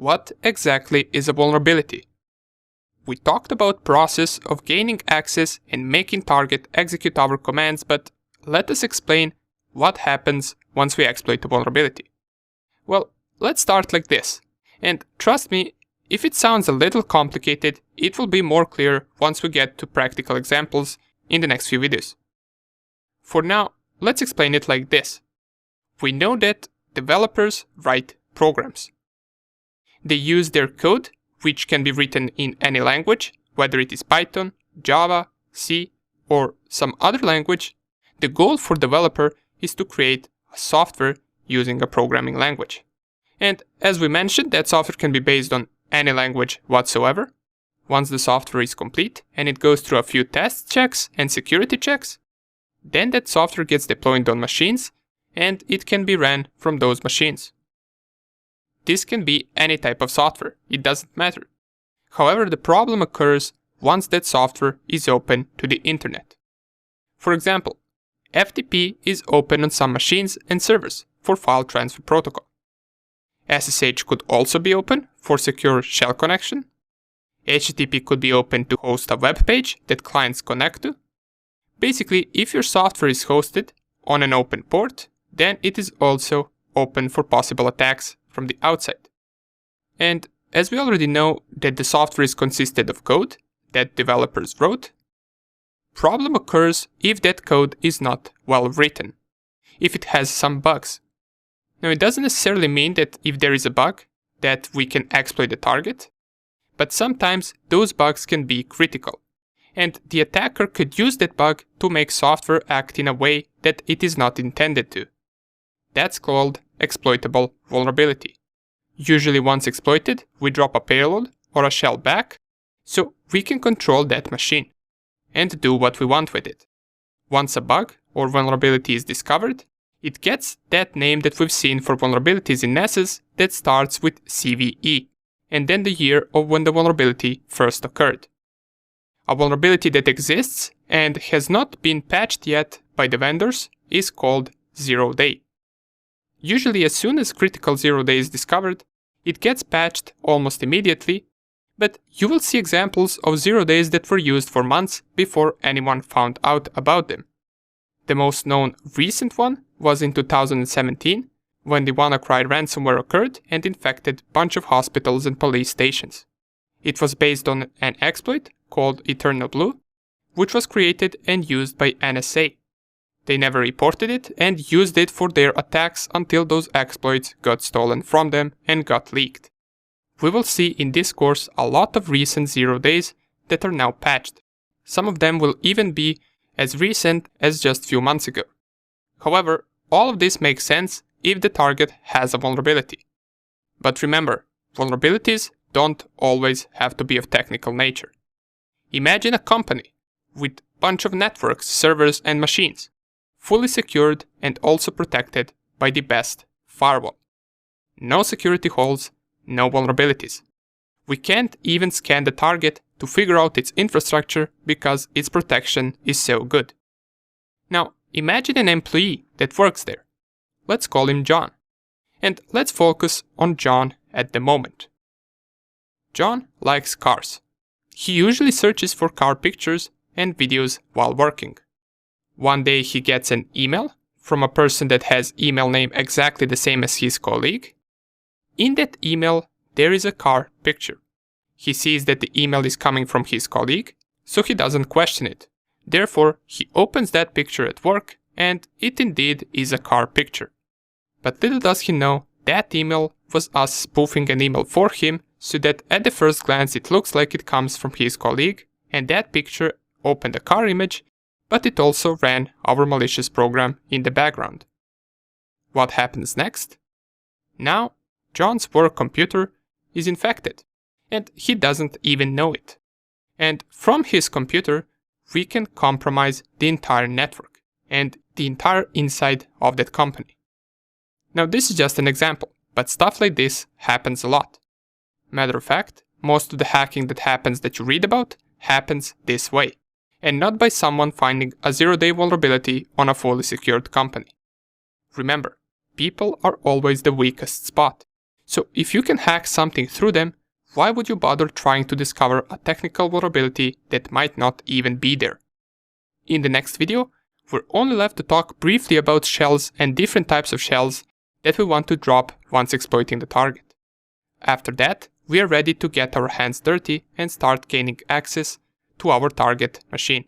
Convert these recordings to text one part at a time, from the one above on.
What exactly is a vulnerability? We talked about process of gaining access and making target execute our commands, but let us explain what happens once we exploit a vulnerability. Well, let's start like this. And trust me, if it sounds a little complicated, it will be more clear once we get to practical examples in the next few videos. For now, let's explain it like this. We know that developers write programs. They use their code, which can be written in any language, whether it is Python, Java, C, or some other language. The goal for developer is to create a software using a programming language. And as we mentioned, that software can be based on any language whatsoever. Once the software is complete and it goes through a few test checks and security checks, then that software gets deployed on machines and it can be ran from those machines. This can be any type of software, it doesn't matter. However, the problem occurs once that software is open to the internet. For example, FTP is open on some machines and servers for file transfer protocol. SSH could also be open for secure shell connection. HTTP could be open to host a web page that clients connect to. Basically, if your software is hosted on an open port, then it is also open for possible attacks from the outside. And as we already know that the software is consisted of code that developers wrote, problem occurs if that code is not well written, if it has some bugs. Now, it doesn't necessarily mean that if there is a bug, that we can exploit the target, but sometimes those bugs can be critical, and the attacker could use that bug to make software act in a way that it is not intended to. That's called exploitable vulnerability. Usually once exploited, we drop a payload or a shell back, so we can control that machine and do what we want with it. Once a bug or vulnerability is discovered, it gets that name that we've seen for vulnerabilities in Nessus that starts with CVE, and then the year of when the vulnerability first occurred. A vulnerability that exists and has not been patched yet by the vendors is called 0 day. Usually as soon as critical 0 day is discovered, it gets patched almost immediately, but you will see examples of 0 days that were used for months before anyone found out about them. The most known recent one was in 2017, when the WannaCry ransomware occurred and infected a bunch of hospitals and police stations. It was based on an exploit called Eternal Blue, which was created and used by NSA. They never reported it and used it for their attacks until those exploits got stolen from them and got leaked. We will see in this course a lot of recent 0 days that are now patched. Some of them will even be as recent as just a few months ago. However, all of this makes sense if the target has a vulnerability. But remember, vulnerabilities don't always have to be of technical nature. Imagine a company with a bunch of networks, servers and machines, fully secured and also protected by the best firewall. No security holes, no vulnerabilities. We can't even scan the target to figure out its infrastructure because its protection is so good. Now, imagine an employee that works there. Let's call him John. And let's focus on John at the moment. John likes cars. He usually searches for car pictures and videos while working. One day he gets an email from a person that has email name exactly the same as his colleague. In that email, there is a car picture. He sees that the email is coming from his colleague, so he doesn't question it. Therefore, he opens that picture at work, and it indeed is a car picture. But little does he know, that email was us spoofing an email for him, so that at the first glance it looks like it comes from his colleague, and that picture opened a car image, but it also ran our malicious program in the background. What happens next? Now, John's work computer is infected, and he doesn't even know it. And from his computer, we can compromise the entire network and the entire inside of that company. Now, this is just an example, but stuff like this happens a lot. Matter of fact, most of the hacking that happens that you read about happens this way, and not by someone finding a 0 day vulnerability on a fully secured company. Remember, people are always the weakest spot, So if you can hack something through them, why would you bother trying to discover a technical vulnerability that might not even be there? In the next video, we're only left to talk briefly about shells and different types of shells that we want to drop once exploiting the target. After that, we are ready to get our hands dirty and start gaining access to our target machine.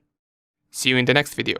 See you in the next video.